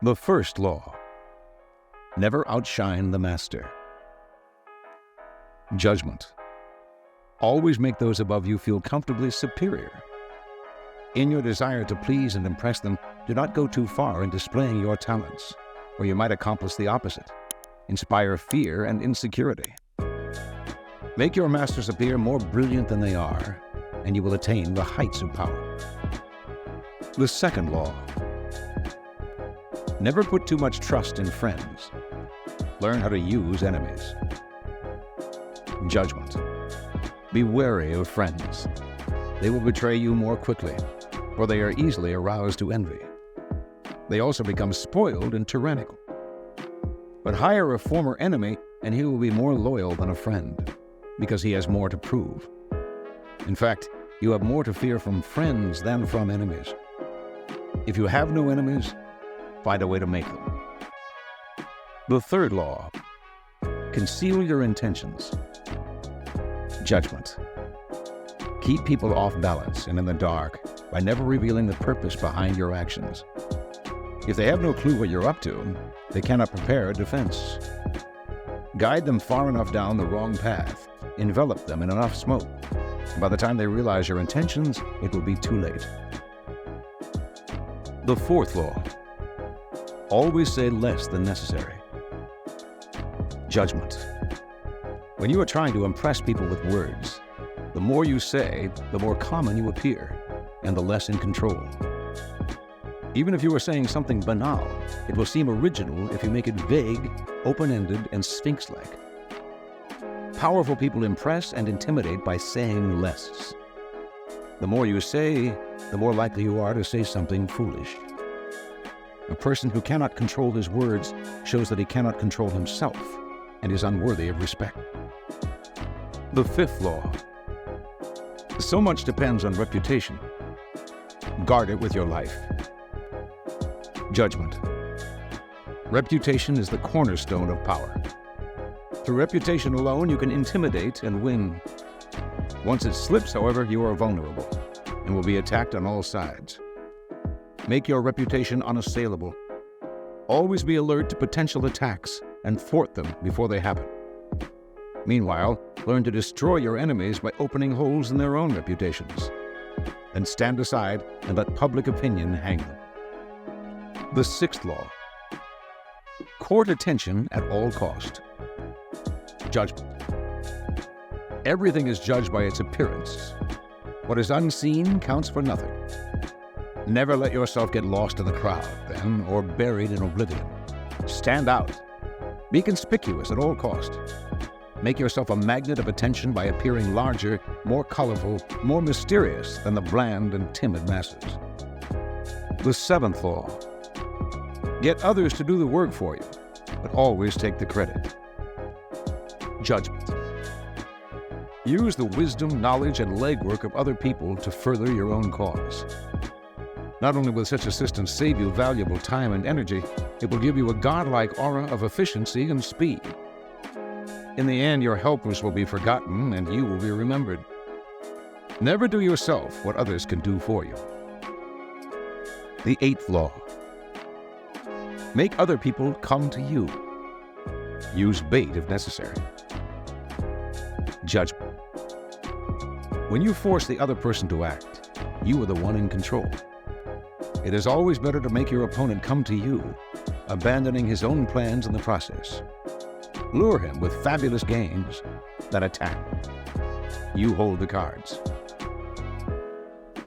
The first law: never outshine the master. Judgment: always make those above you feel comfortably superior. In your desire to please and impress them, do not go too far in displaying your talents, or you might accomplish the opposite, inspire fear and insecurity. Make your masters appear more brilliant than they are, and you will attain the heights of power. The second law: never put too much trust in friends. Learn how to use enemies. Judgment: be wary of friends. They will betray you more quickly, for they are easily aroused to envy. They also become spoiled and tyrannical. But hire a former enemy, and he will be more loyal than a friend, because he has more to prove. In fact, you have more to fear from friends than from enemies. If you have no enemies, find a way to make them. The third law: conceal your intentions. Judgment: keep people off balance and in the dark by never revealing the purpose behind your actions. If they have no clue what you're up to, they cannot prepare a defense. Guide them far enough down the wrong path, envelop them in enough smoke. By the time they realize your intentions, it will be too late. The fourth law: always say less than necessary. Judgment: when you are trying to impress people with words, the more you say, the more common you appear, and the less in control. Even if you are saying something banal, it will seem original if you make it vague, open-ended, and sphinx-like. Powerful people impress and intimidate by saying less. The more you say, the more likely you are to say something foolish. A person who cannot control his words shows that he cannot control himself and is unworthy of respect. The fifth law: so much depends on reputation. Guard it with your life. Judgment: reputation is the cornerstone of power. Through reputation alone, you can intimidate and win. Once it slips, however, you are vulnerable and will be attacked on all sides. Make your reputation unassailable. Always be alert to potential attacks and thwart them before they happen. Meanwhile, learn to destroy your enemies by opening holes in their own reputations. Then stand aside and let public opinion hang them. The sixth law: court attention at all cost. Judgment: everything is judged by its appearance. What is unseen counts for nothing. Never let yourself get lost in the crowd, then, or buried in oblivion. Stand out. Be conspicuous at all cost. Make yourself a magnet of attention by appearing larger, more colorful, more mysterious than the bland and timid masses. The seventh law: get others to do the work for you, but always take the credit. Judgment: use the wisdom, knowledge, and legwork of other people to further your own cause. Not only will such assistance save you valuable time and energy, it will give you a godlike aura of efficiency and speed. In the end, your helpers will be forgotten and you will be remembered. Never do yourself what others can do for you. The eighth law: make other people come to you. Use bait if necessary. Judgment: when you force the other person to act, you are the one in control. It is always better to make your opponent come to you, abandoning his own plans in the process. Lure him with fabulous games, then attack. You hold the cards.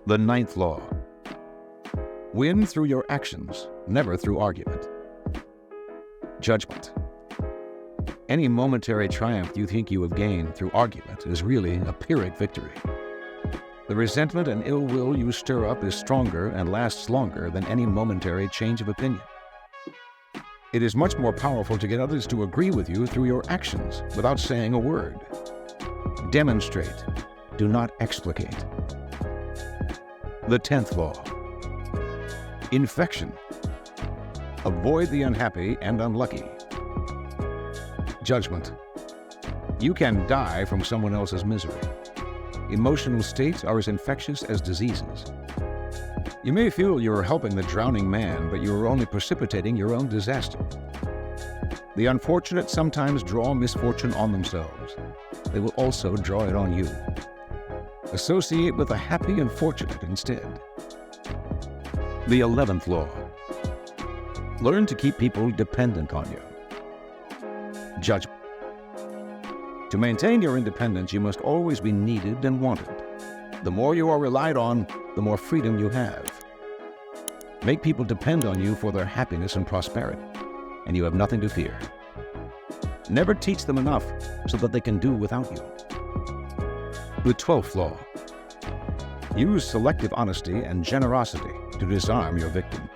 The ninth law: win through your actions, never through argument. Judgment: any momentary triumph you think you have gained through argument is really a Pyrrhic victory. The resentment and ill will you stir up is stronger and lasts longer than any momentary change of opinion. It is much more powerful to get others to agree with you through your actions without saying a word. Demonstrate, do not explicate. The 10th law: infection. Avoid the unhappy and unlucky. Judgment: you can die from someone else's misery. Emotional states are as infectious as diseases. You may feel you are helping the drowning man, but you are only precipitating your own disaster. The unfortunate sometimes draw misfortune on themselves. They will also draw it on you. Associate with the happy and fortunate instead. The 11th law. Learn to keep people dependent on you. Judgment. To maintain your independence, you must always be needed and wanted. The more you are relied on, the more freedom you have. Make people depend on you for their happiness and prosperity, and you have nothing to fear. Never teach them enough so that they can do without you. The 12th law. Use selective honesty and generosity to disarm your victim.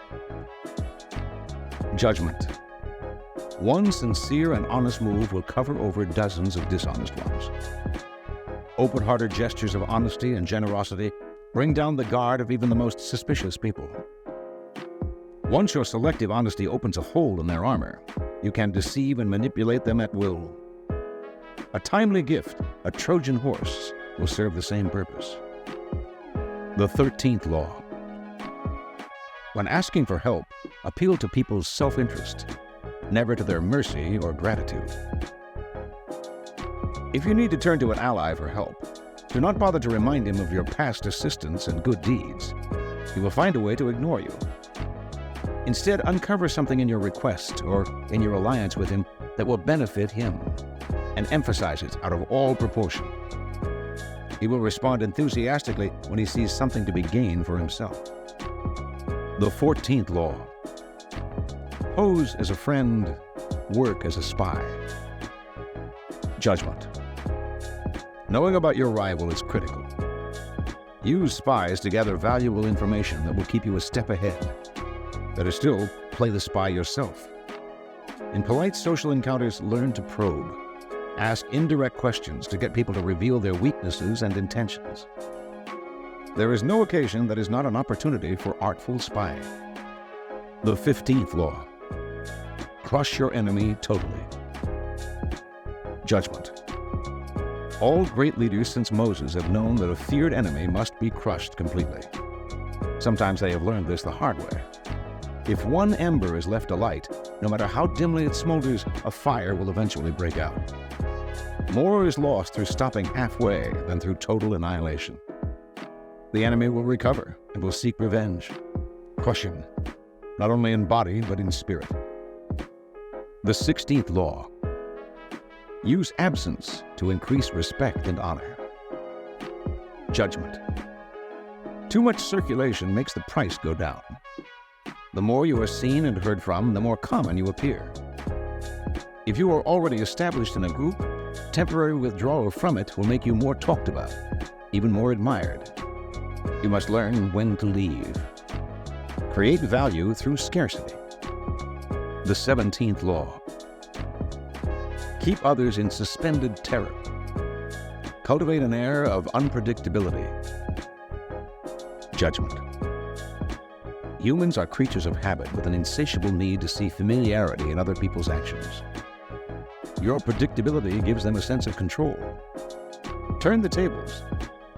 Judgment. One sincere and honest move will cover over dozens of dishonest ones. Open-hearted gestures of honesty and generosity bring down the guard of even the most suspicious people. Once your selective honesty opens a hole in their armor, you can deceive and manipulate them at will. A timely gift, a Trojan horse, will serve the same purpose. The 13th law. When asking for help, appeal to people's self-interest, never to their mercy or gratitude. If you need to turn to an ally for help, do not bother to remind him of your past assistance and good deeds. He will find a way to ignore you. Instead, uncover something in your request or in your alliance with him that will benefit him, and emphasize it out of all proportion. He will respond enthusiastically when he sees something to be gained for himself. The 14th law. Pose as a friend, work as a spy. Judgment. Knowing about your rival is critical. Use spies to gather valuable information that will keep you a step ahead. Better still, play the spy yourself. In polite social encounters, learn to probe. Ask indirect questions to get people to reveal their weaknesses and intentions. There is no occasion that is not an opportunity for artful spying. The 15th law. Crush your enemy totally. Judgment. All great leaders since Moses have known that a feared enemy must be crushed completely. Sometimes they have learned this the hard way. If one ember is left alight, no matter how dimly it smolders, a fire will eventually break out. More is lost through stopping halfway than through total annihilation. The enemy will recover and will seek revenge. Crush him, not only in body but in spirit. The 16th law. Use absence to increase respect and honor. Judgment. Too much circulation makes the price go down. The more you are seen and heard from, the more common you appear. If you are already established in a group, temporary withdrawal from it will make you more talked about, even more admired. You must learn when to leave. Create value through scarcity. The 17th law. Keep others in suspended terror. Cultivate an air of unpredictability. Judgment. Humans are creatures of habit with an insatiable need to see familiarity in other people's actions. Your predictability gives them a sense of control. Turn the tables.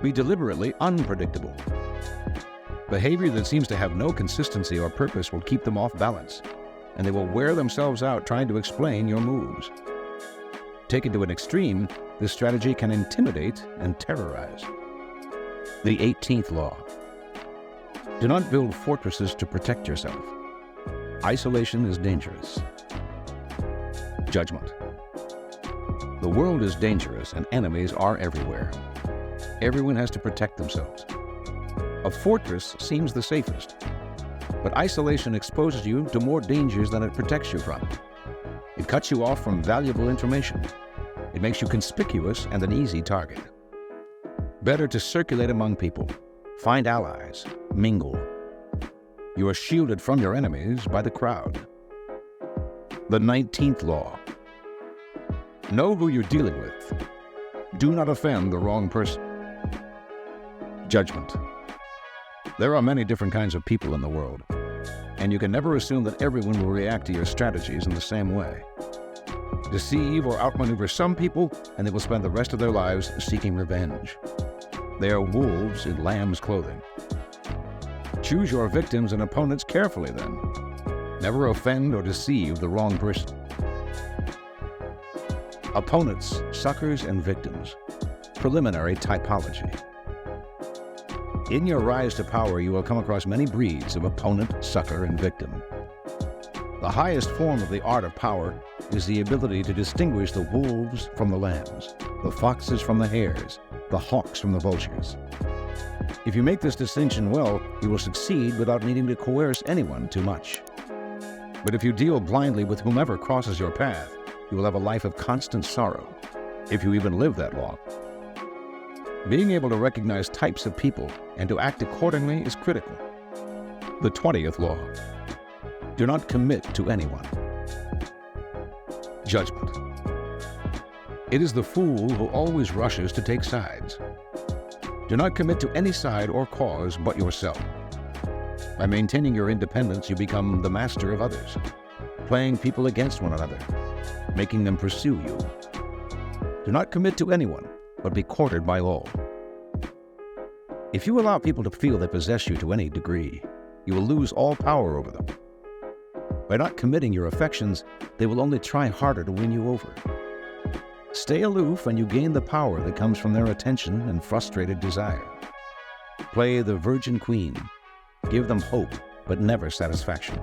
Be deliberately unpredictable. Behavior that seems to have no consistency or purpose will keep them off balance, and they will wear themselves out trying to explain your moves. Taken to an extreme, this strategy can intimidate and terrorize. The 18th law. Do not build fortresses to protect yourself. Isolation is dangerous. Judgment. The world is dangerous and enemies are everywhere. Everyone has to protect themselves. A fortress seems the safest, but isolation exposes you to more dangers than it protects you from. It cuts you off from valuable information. It makes you conspicuous and an easy target. Better to circulate among people, find allies, mingle. You are shielded from your enemies by the crowd. The 19th law. Know who you're dealing with. Do not offend the wrong person. Judgment. There are many different kinds of people in the world, and you can never assume that everyone will react to your strategies in the same way. Deceive or outmaneuver some people, and they will spend the rest of their lives seeking revenge. They are wolves in lamb's clothing. Choose your victims and opponents carefully then. Never offend or deceive the wrong person. Opponents, suckers, and victims. Preliminary typology. In your rise to power, you will come across many breeds of opponent, sucker, and victim. The highest form of the art of power is the ability to distinguish the wolves from the lambs, the foxes from the hares, the hawks from the vultures. If you make this distinction well, you will succeed without needing to coerce anyone too much. But if you deal blindly with whomever crosses your path, you will have a life of constant sorrow, if you even live that long. Being able to recognize types of people and to act accordingly is critical. The 20th law. Do not commit to anyone. Judgment. It is the fool who always rushes to take sides. Do not commit to any side or cause but yourself. By maintaining your independence, you become the master of others, playing people against one another, making them pursue you. Do not commit to anyone, but be courted by all. If you allow people to feel they possess you to any degree, you will lose all power over them. By not committing your affections, they will only try harder to win you over. Stay aloof and you gain the power that comes from their attention and frustrated desire. Play the virgin queen. Give them hope, but never satisfaction.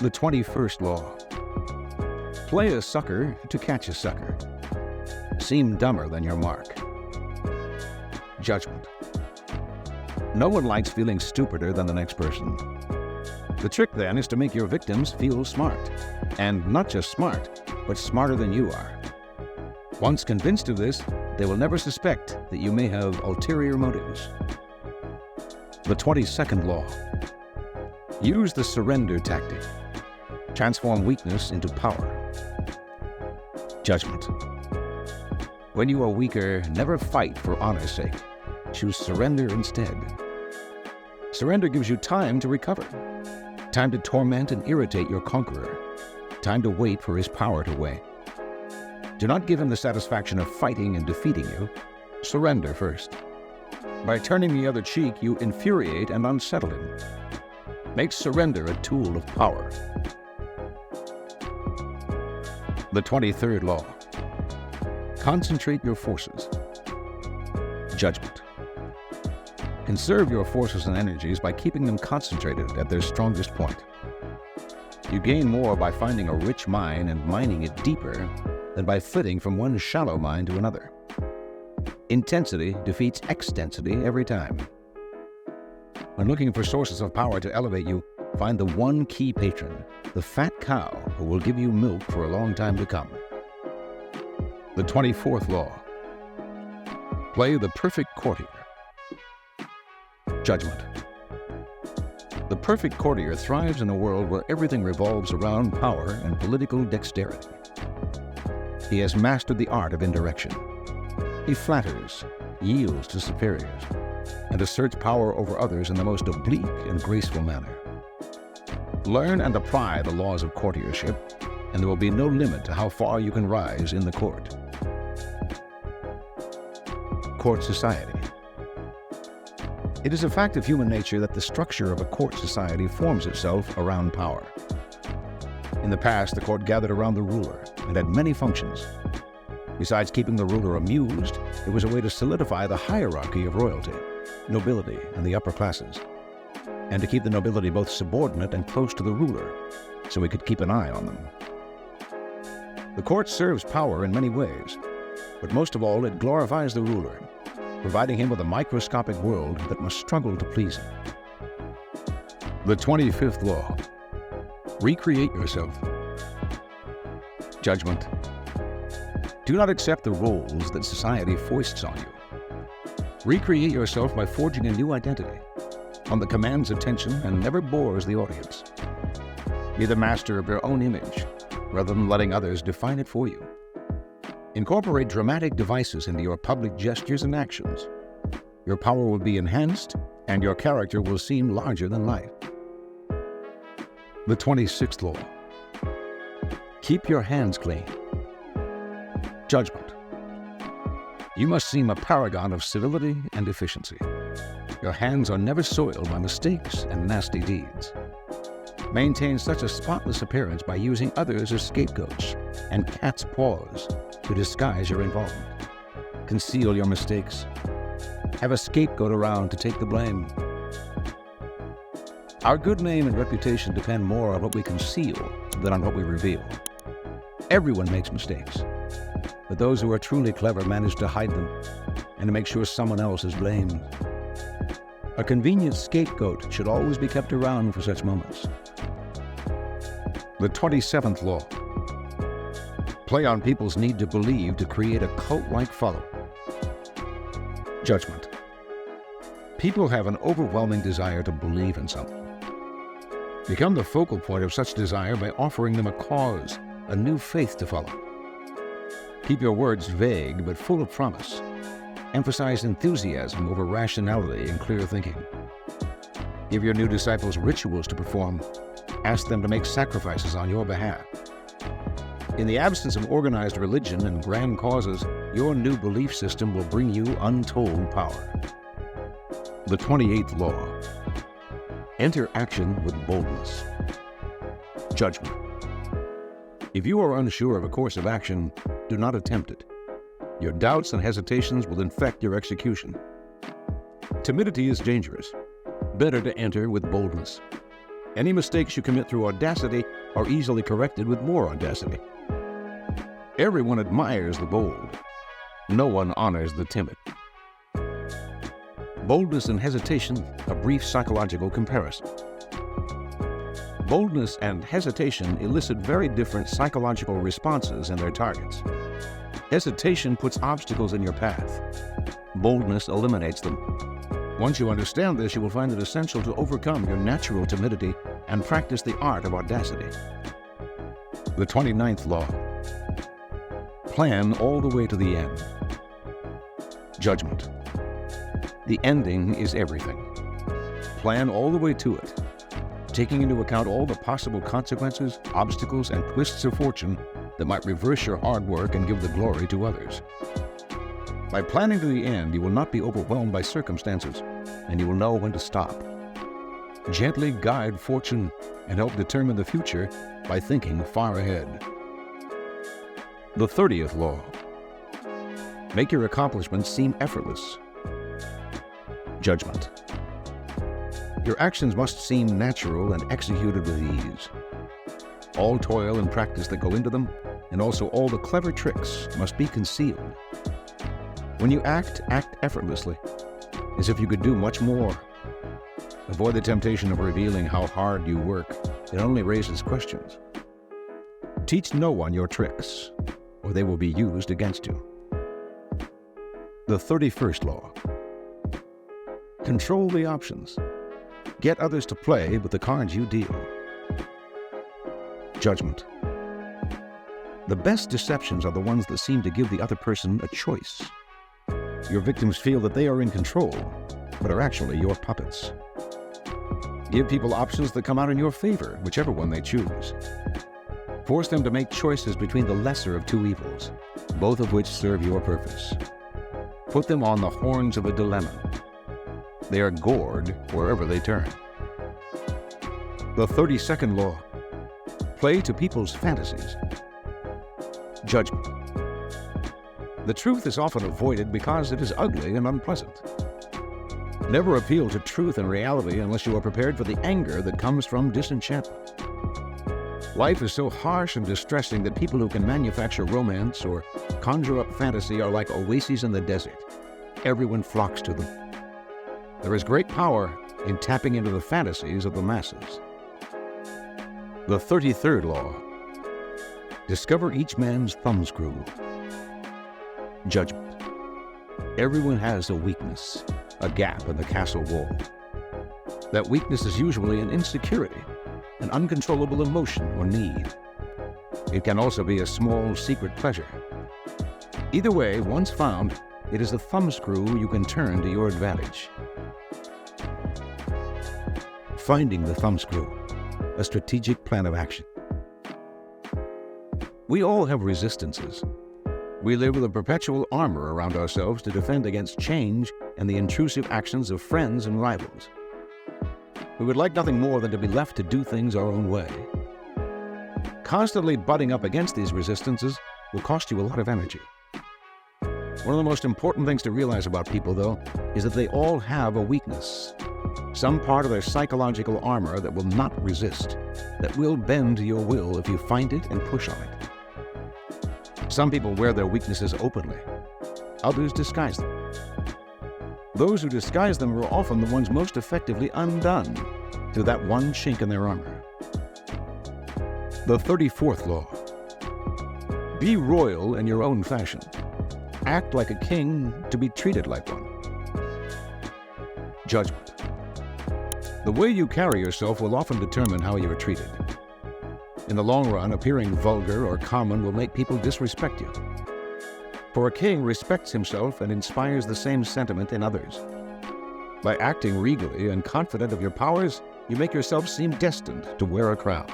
The 21st law. Play a sucker to catch a sucker. Seem dumber than your mark. Judgment. No one likes feeling stupider than the next person. The trick then is to make your victims feel smart. And not just smart, but smarter than you are. Once convinced of this, they will never suspect that you may have ulterior motives. The 22nd law. Use the surrender tactic. Transform weakness into power. Judgment. When you are weaker, never fight for honor's sake. Choose surrender instead. Surrender gives you time to recover, time to torment and irritate your conqueror, time to wait for his power to wane. Do not give him the satisfaction of fighting and defeating you. Surrender first. By turning the other cheek, you infuriate and unsettle him. Make surrender a tool of power. The 23rd law. Concentrate your forces. Judgment. Conserve your forces and energies by keeping them concentrated at their strongest point. You gain more by finding a rich mine and mining it deeper than by flitting from one shallow mine to another. Intensity defeats extensity every time. When looking for sources of power to elevate you, find the one key patron, the fat cow who will give you milk for a long time to come. The 24th law. Play the perfect courtier. Judgment. The perfect courtier thrives in a world where everything revolves around power and political dexterity. He has mastered the art of indirection. He flatters, yields to superiors, and asserts power over others in the most oblique and graceful manner. Learn and apply the laws of courtiership, and there will be no limit to how far you can rise in the court. Court society. It is a fact of human nature that the structure of a court society forms itself around power. In the past, the court gathered around the ruler and had many functions. Besides keeping the ruler amused, it was a way to solidify the hierarchy of royalty, nobility, and the upper classes, and to keep the nobility both subordinate and close to the ruler, so he could keep an eye on them. The court serves power in many ways, but most of all, it glorifies the ruler, providing him with a microscopic world that must struggle to please him. The 25th law. Recreate yourself. Judgment. Do not accept the roles that society foists on you. Recreate yourself by forging a new identity, one that commands attention and never bores the audience. Be the master of your own image, rather than letting others define it for you. Incorporate dramatic devices into your public gestures and actions. Your power will be enhanced, and your character will seem larger than life. The 26th law. Keep your hands clean. Judgment. You must seem a paragon of civility and efficiency. Your hands are never soiled by mistakes and nasty deeds. Maintain such a spotless appearance by using others as scapegoats and cat's paws to disguise your involvement. Conceal your mistakes. Have a scapegoat around to take the blame. Our good name and reputation depend more on what we conceal than on what we reveal. Everyone makes mistakes, but those who are truly clever manage to hide them and to make sure someone else is blamed. A convenient scapegoat should always be kept around for such moments. The 27th law. Play on people's need to believe to create a cult-like following. Judgment. People have an overwhelming desire to believe in something. Become the focal point of such desire by offering them a cause, a new faith to follow. Keep your words vague but full of promise. Emphasize enthusiasm over rationality and clear thinking. Give your new disciples rituals to perform. Ask them to make sacrifices on your behalf. In the absence of organized religion and grand causes, your new belief system will bring you untold power. The 28th law. Enter action with boldness. Judgment. If you are unsure of a course of action, do not attempt it. Your doubts and hesitations will infect your execution. Timidity is dangerous. Better to enter with boldness. Any mistakes you commit through audacity are easily corrected with more audacity. Everyone admires the bold. No one honors the timid. Boldness and hesitation, a brief psychological comparison. Boldness and hesitation elicit very different psychological responses in their targets. Hesitation puts obstacles in your path. Boldness eliminates them. Once you understand this, you will find it essential to overcome your natural timidity and practice the art of audacity. The 29th law. Plan all the way to the end. Judgment. The ending is everything. Plan all the way to it, taking into account all the possible consequences, obstacles, and twists of fortune that might reverse your hard work and give the glory to others. By planning to the end, you will not be overwhelmed by circumstances, and you will know when to stop. Gently guide fortune and help determine the future by thinking far ahead. The 30th law. Make your accomplishments seem effortless. Judgment. Your actions must seem natural and executed with ease. All toil and practice that go into them, and also all the clever tricks, must be concealed. When you act effortlessly, as if you could do much more. Avoid the temptation of revealing how hard you work. It only raises questions. Teach no one your tricks, or they will be used against you. The 31st law. Control the options. Get others to play with the cards you deal. Judgment. The best deceptions are the ones that seem to give the other person a choice. Your victims feel that they are in control, but are actually your puppets. Give people options that come out in your favor, whichever one they choose. Force them to make choices between the lesser of two evils, both of which serve your purpose. Put them on the horns of a dilemma. They are gored wherever they turn. The 32nd law. Play to people's fantasies. Judgment. The truth is often avoided because it is ugly and unpleasant. Never appeal to truth and reality unless you are prepared for the anger that comes from disenchantment. Life is so harsh and distressing that people who can manufacture romance or conjure up fantasy are like oases in the desert. Everyone flocks to them. There is great power in tapping into the fantasies of the masses. The 33rd law. Discover each man's thumbscrew. Judgment. Everyone has a weakness, a gap in the castle wall. That weakness is usually an insecurity, an uncontrollable emotion or need. It can also be a small secret pleasure. Either way, once found, it is a thumbscrew you can turn to your advantage. Finding the thumbscrew, a strategic plan of action. We all have resistances. We live with a perpetual armor around ourselves to defend against change and the intrusive actions of friends and rivals. We would like nothing more than to be left to do things our own way. Constantly butting up against these resistances will cost you a lot of energy. One of the most important things to realize about people, though, is that they all have a weakness. Some part of their psychological armor that will not resist, that will bend to your will if you find it and push on it. Some people wear their weaknesses openly. Others disguise them. Those who disguise them are often the ones most effectively undone through that one chink in their armor. The 34th law. Be royal in your own fashion. Act like a king to be treated like one. Judgment. The way you carry yourself will often determine how you are treated. In the long run, appearing vulgar or common will make people disrespect you. For a king respects himself and inspires the same sentiment in others. By acting regally and confident of your powers, you make yourself seem destined to wear a crown.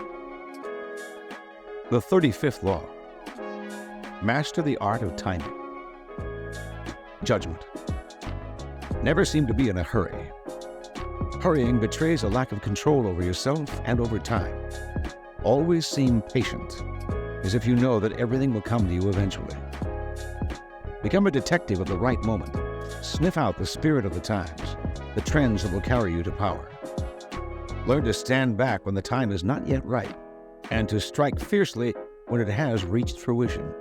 The 35th law. Master the art of timing. Judgment. Never seem to be in a hurry. Hurrying betrays a lack of control over yourself and over time. Always seem patient, as if you know that everything will come to you eventually. Become a detective of the right moment. Sniff out the spirit of the times, the trends that will carry you to power. Learn to stand back when the time is not yet right, and to strike fiercely when it has reached fruition.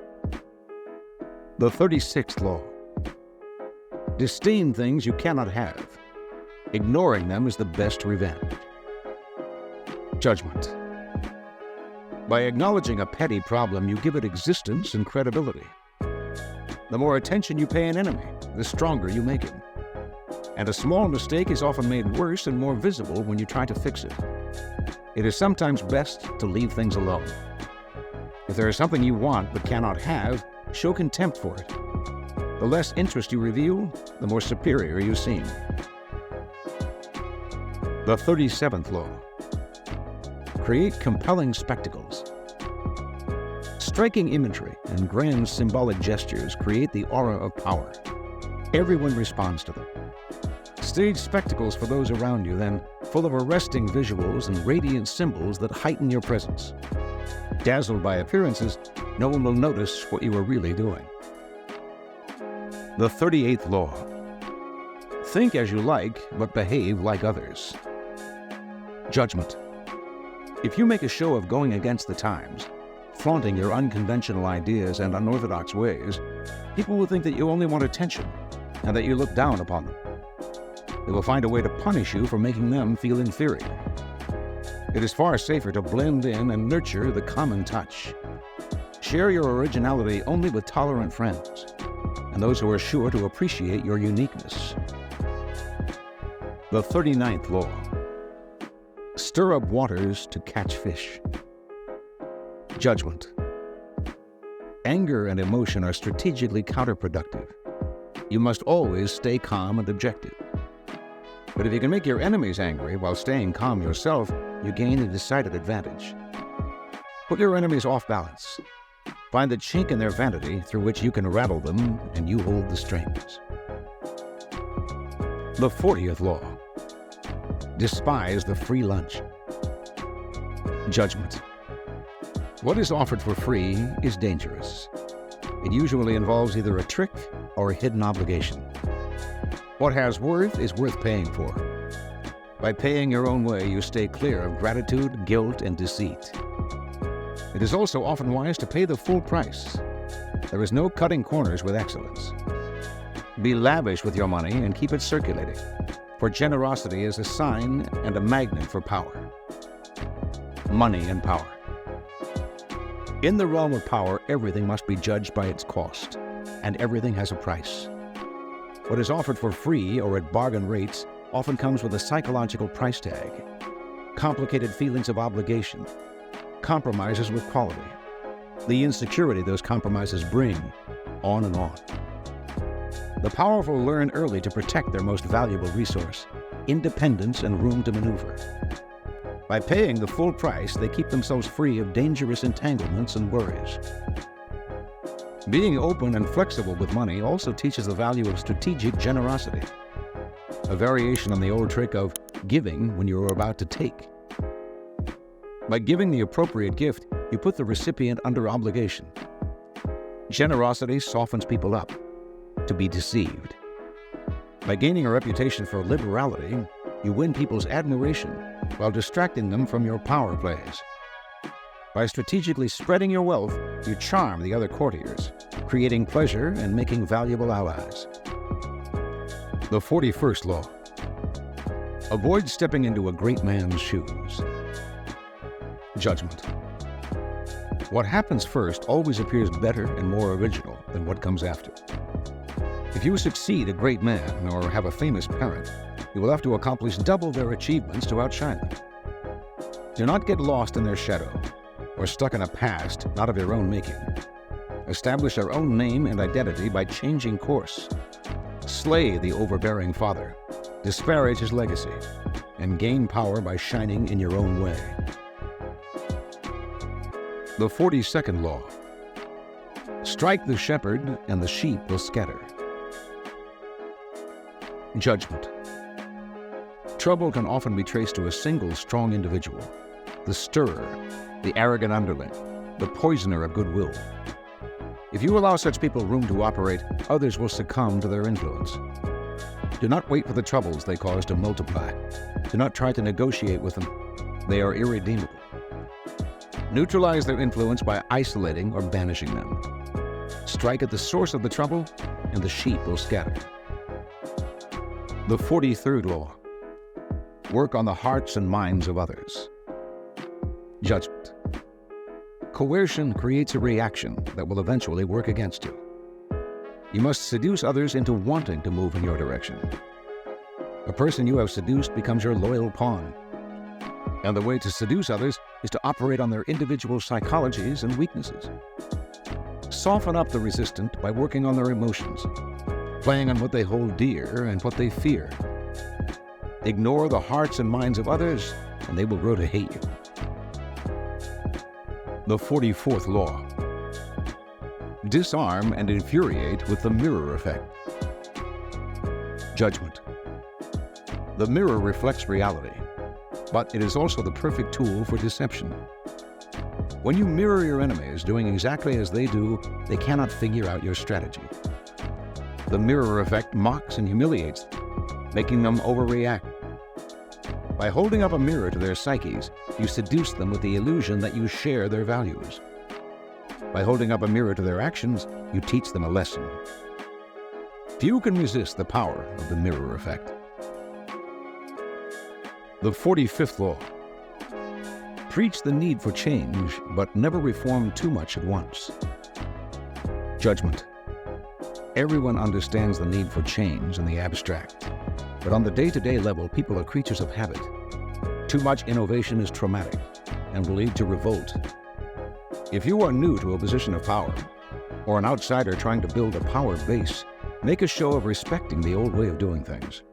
The 36th law. Disdain things you cannot have. Ignoring them is the best revenge. Judgment. By acknowledging a petty problem, you give it existence and credibility. The more attention you pay an enemy, the stronger you make him. And a small mistake is often made worse and more visible when you try to fix it. It is sometimes best to leave things alone. If there is something you want but cannot have, show contempt for it. The less interest you reveal, the more superior you seem. The 37th law. Create compelling spectacles. Striking imagery and grand symbolic gestures create the aura of power. Everyone responds to them. Stage spectacles for those around you, then, full of arresting visuals and radiant symbols that heighten your presence. Dazzled by appearances, no one will notice what you are really doing. The 38th law. Think as you like, but behave like others. Judgment. If you make a show of going against the times, flaunting your unconventional ideas and unorthodox ways, people will think that you only want attention and that you look down upon them. They will find a way to punish you for making them feel inferior. It is far safer to blend in and nurture the common touch. Share your originality only with tolerant friends and those who are sure to appreciate your uniqueness. The 39th law. Stir up waters to catch fish. Judgment. Anger and emotion are strategically counterproductive. You must always stay calm and objective. But if you can make your enemies angry while staying calm yourself, you gain a decided advantage. Put your enemies off balance. Find the chink in their vanity through which you can rattle them, and you hold the strings. The 40th law. Despise the free lunch. Judgment. What is offered for free is dangerous. It usually involves either a trick or a hidden obligation. What has worth is worth paying for. By paying your own way, you stay clear of gratitude, guilt, and deceit. It is also often wise to pay the full price. There is no cutting corners with excellence. Be lavish with your money and keep it circulating, for generosity is a sign and a magnet for power. Money and power. In the realm of power, everything must be judged by its cost, and everything has a price. What is offered for free or at bargain rates often comes with a psychological price tag, complicated feelings of obligation, compromises with quality, the insecurity those compromises bring, on and on. The powerful learn early to protect their most valuable resource, independence and room to maneuver. By paying the full price, they keep themselves free of dangerous entanglements and worries. Being open and flexible with money also teaches the value of strategic generosity, a variation on the old trick of giving when you are about to take. By giving the appropriate gift, you put the recipient under obligation. Generosity softens people up to be deceived. By gaining a reputation for liberality, you win people's admiration while distracting them from your power plays. By strategically spreading your wealth, you charm the other courtiers, creating pleasure and making valuable allies. The 41st law. Avoid stepping into a great man's shoes. Judgment. What happens first always appears better and more original than what comes after. If you succeed a great man or have a famous parent, you will have to accomplish double their achievements to outshine them. Do not get lost in their shadow or stuck in a past not of your own making. Establish your own name and identity by changing course. Slay the overbearing father, disparage his legacy, and gain power by shining in your own way. The 42nd law. Strike the shepherd and the sheep will scatter. Judgment. Trouble can often be traced to a single strong individual, the stirrer, the arrogant underling, the poisoner of goodwill. If you allow such people room to operate, others will succumb to their influence. Do not wait for the troubles they cause to multiply. Do not try to negotiate with them. They are irredeemable. Neutralize their influence by isolating or banishing them. Strike at the source of the trouble, and the sheep will scatter. The 43rd law. Work on the hearts and minds of others. Judgment. Coercion creates a reaction that will eventually work against you. You must seduce others into wanting to move in your direction. A person you have seduced becomes your loyal pawn. And the way to seduce others is to operate on their individual psychologies and weaknesses. Soften up the resistant by working on their emotions, playing on what they hold dear and what they fear. Ignore the hearts and minds of others, and they will grow to hate you. The 44th law. Disarm and infuriate with the mirror effect. Judgment. The mirror reflects reality, but it is also the perfect tool for deception. When you mirror your enemies doing exactly as they do, they cannot figure out your strategy. The mirror effect mocks and humiliates them, making them overreact. By holding up a mirror to their psyches, you seduce them with the illusion that you share their values. By holding up a mirror to their actions, you teach them a lesson. Few can resist the power of the mirror effect. The 45th law. Preach the need for change, but never reform too much at once. Judgment. Everyone understands the need for change in the abstract, but on the day-to-day level, people are creatures of habit. Too much innovation is traumatic and will lead to revolt. If you are new to a position of power, or an outsider trying to build a power base, make a show of respecting the old way of doing things.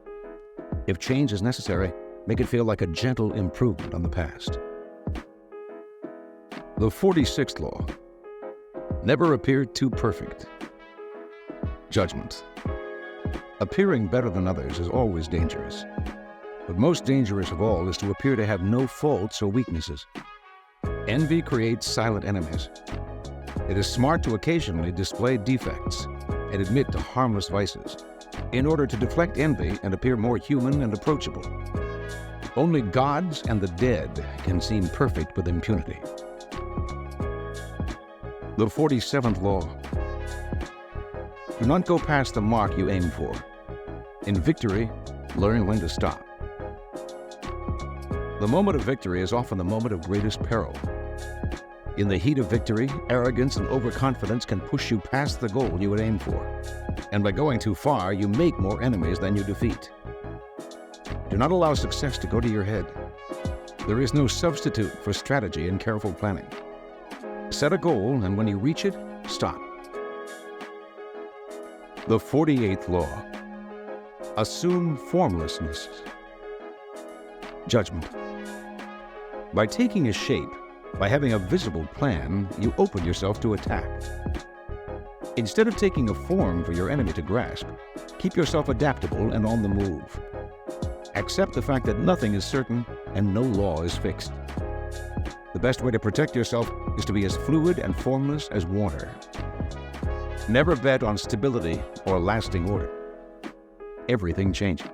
If change is necessary, make it feel like a gentle improvement on the past. The 46th law. Never appear too perfect. Judgment. Appearing better than others is always dangerous. But most dangerous of all is to appear to have no faults or weaknesses. Envy creates silent enemies. It is smart to occasionally display defects and admit to harmless vices in order to deflect envy and appear more human and approachable. Only gods and the dead can seem perfect with impunity. The 47th law. Do not go past the mark you aim for. In victory, learn when to stop. The moment of victory is often the moment of greatest peril. In the heat of victory, arrogance and overconfidence can push you past the goal you would aim for. And by going too far, you make more enemies than you defeat. Do not allow success to go to your head. There is no substitute for strategy and careful planning. Set a goal, and when you reach it, stop. The 48th law. Assume formlessness. Judgment. By taking a shape, by having a visible plan, you open yourself to attack. Instead of taking a form for your enemy to grasp, keep yourself adaptable and on the move. Accept the fact that nothing is certain and no law is fixed. The best way to protect yourself is to be as fluid and formless as water. Never bet on stability or lasting order. Everything changes.